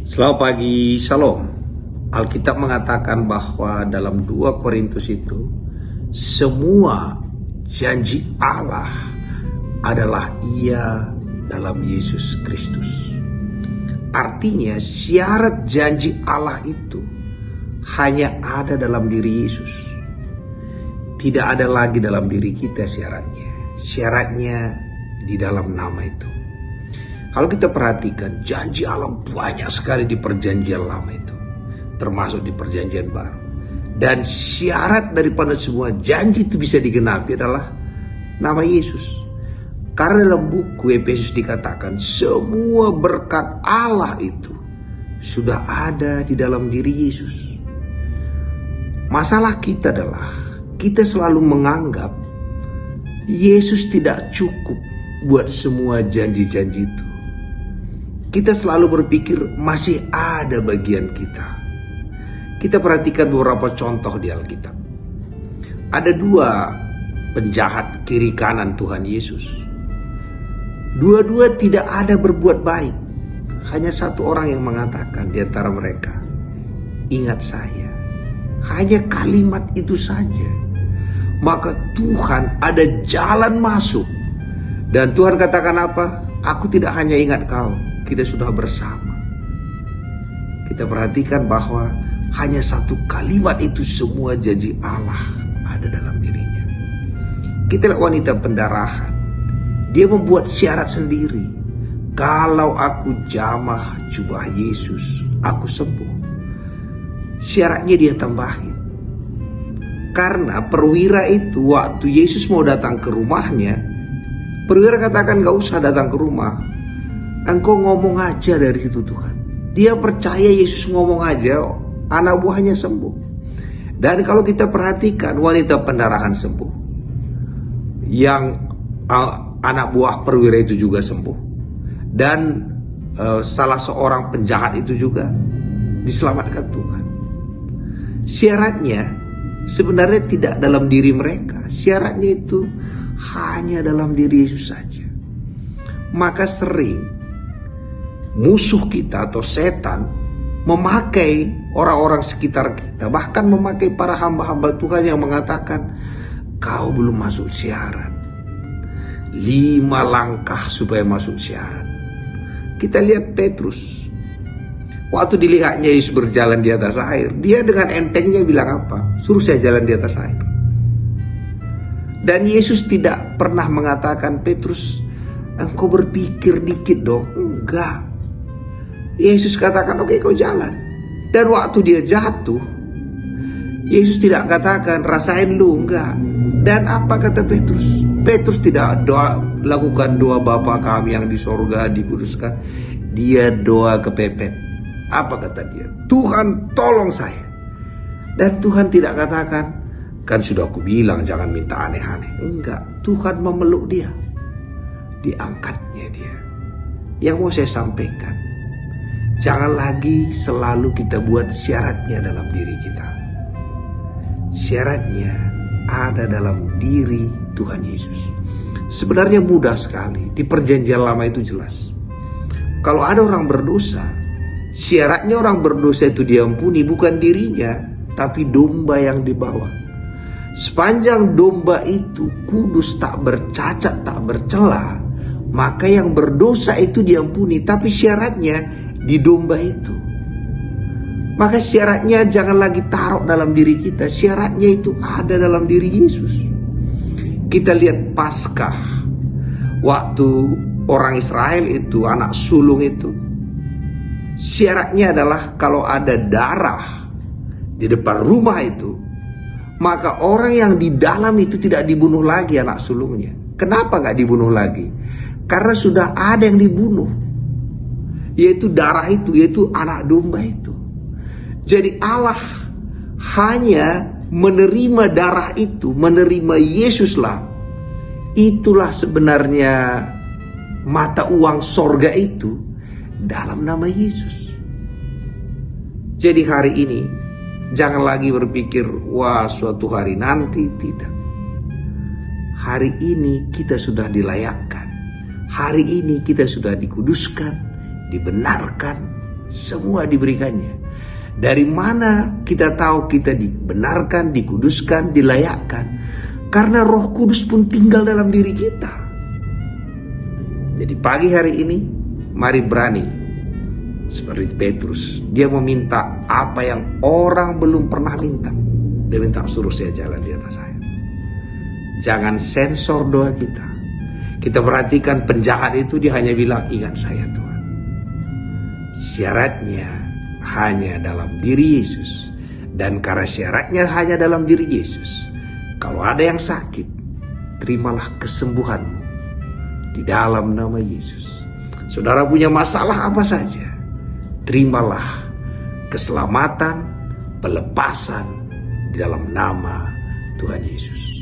Selamat pagi, Shalom. Alkitab mengatakan bahwa dalam 2 Korintus itu semua janji Allah adalah Ia dalam Yesus Kristus. Artinya syarat janji Allah itu hanya ada dalam diri Yesus. Tidak ada lagi dalam diri kita syaratnya. Syaratnya di dalam nama itu. Kalau kita perhatikan, janji Allah banyak sekali di perjanjian lama itu, termasuk di perjanjian baru. Dan syarat daripada semua janji itu bisa digenapi adalah nama Yesus. Karena dalam buku Efesus dikatakan, semua berkat Allah itu sudah ada di dalam diri Yesus. Masalah kita adalah, kita selalu menganggap Yesus tidak cukup buat semua janji-janji itu. Kita selalu berpikir masih ada bagian kita. Kita perhatikan beberapa contoh di Alkitab. Ada 2 penjahat kiri kanan Tuhan Yesus. Dua-dua tidak ada berbuat baik. Hanya satu orang yang mengatakan di antara mereka, "Ingat saya." Hanya kalimat itu saja. Maka Tuhan ada jalan masuk. Dan Tuhan katakan apa? "Aku tidak hanya ingat kau, kita sudah bersama." Kita perhatikan bahwa hanya satu kalimat itu semua janji Allah ada dalam dirinya. Kita lihat wanita pendarahan. Dia membuat syarat sendiri. Kalau aku jamah jubah Yesus, aku sembuh. Syaratnya dia tambahin. Karena perwira itu waktu Yesus mau datang ke rumahnya, perwira katakan, "Gak usah datang ke rumah. Engkau ngomong aja dari situ Tuhan." Dia percaya Yesus ngomong aja, anak buahnya sembuh. Dan kalau kita perhatikan, wanita pendarahan sembuh. Yang anak buah perwira itu juga sembuh. Dan salah seorang penjahat itu juga diselamatkan Tuhan. Syaratnya sebenarnya tidak dalam diri mereka. Syaratnya itu hanya dalam diri Yesus saja. Maka sering musuh kita atau setan memakai orang-orang sekitar kita, bahkan memakai para hamba-hamba Tuhan yang mengatakan, "Kau belum masuk syarat. 5 langkah supaya masuk syarat." Kita lihat Petrus. Waktu dilihatnya Yesus berjalan di atas air, dia dengan entengnya bilang apa? "Suruh saya jalan di atas air." Dan Yesus tidak pernah mengatakan, "Petrus, engkau berpikir dikit dong." Enggak. Yesus katakan, "Oke, kau jalan." Dan waktu dia jatuh, Yesus tidak katakan, "Rasain lu." Enggak. Dan apa kata Petrus? Petrus tidak lakukan doa Bapa kami yang di sorga dikuduskan. Dia doa kepepet. Apa kata dia? "Tuhan, tolong saya." Dan Tuhan tidak katakan, "Kan sudah aku bilang jangan minta aneh-aneh." Enggak. Tuhan memeluk dia. Diangkatnya dia. Yang mau saya sampaikan, jangan lagi selalu kita buat syaratnya dalam diri kita. Syaratnya ada dalam diri Tuhan Yesus. Sebenarnya mudah sekali. Di perjanjian lama itu jelas. Kalau ada orang berdosa, syaratnya orang berdosa itu diampuni bukan dirinya, tapi domba yang dibawa. Sepanjang domba itu kudus, tak bercacat, tak bercela, maka yang berdosa itu diampuni. Tapi syaratnya di domba itu. Maka syaratnya jangan lagi taruh dalam diri kita. Syaratnya itu ada dalam diri Yesus. Kita lihat Paskah. Waktu orang Israel itu, anak sulung itu, syaratnya adalah kalau ada darah di depan rumah itu, maka orang yang di dalam itu tidak dibunuh lagi anak sulungnya. Kenapa gak dibunuh lagi? Karena sudah ada yang dibunuh, yaitu darah itu, yaitu anak domba itu. Jadi Allah hanya menerima darah itu, menerima Yesuslah. Itulah sebenarnya mata uang sorga itu dalam nama Yesus. Jadi hari ini jangan lagi berpikir, "Wah, suatu hari nanti." Tidak. Hari ini kita sudah dilayakkan. Hari ini kita sudah dikuduskan, dibenarkan, Semua diberikannya. Dari mana kita tahu kita dibenarkan, dikuduskan, dilayakkan? Karena Roh Kudus pun tinggal dalam diri kita. Jadi pagi hari ini, mari berani. Seperti Petrus, dia meminta apa yang orang belum pernah minta. Dia minta, suruh saya jalan di atas air. Jangan sensor doa kita. Kita perhatikan penjahat itu, dia hanya bilang, ingat saya Tuhan. Syaratnya hanya dalam diri Yesus. Dan karena syaratnya hanya dalam diri Yesus, kalau ada yang sakit, terimalah kesembuhanmu di dalam nama Yesus. Saudara punya masalah apa saja, terimalah keselamatan, pelepasan di dalam nama Tuhan Yesus.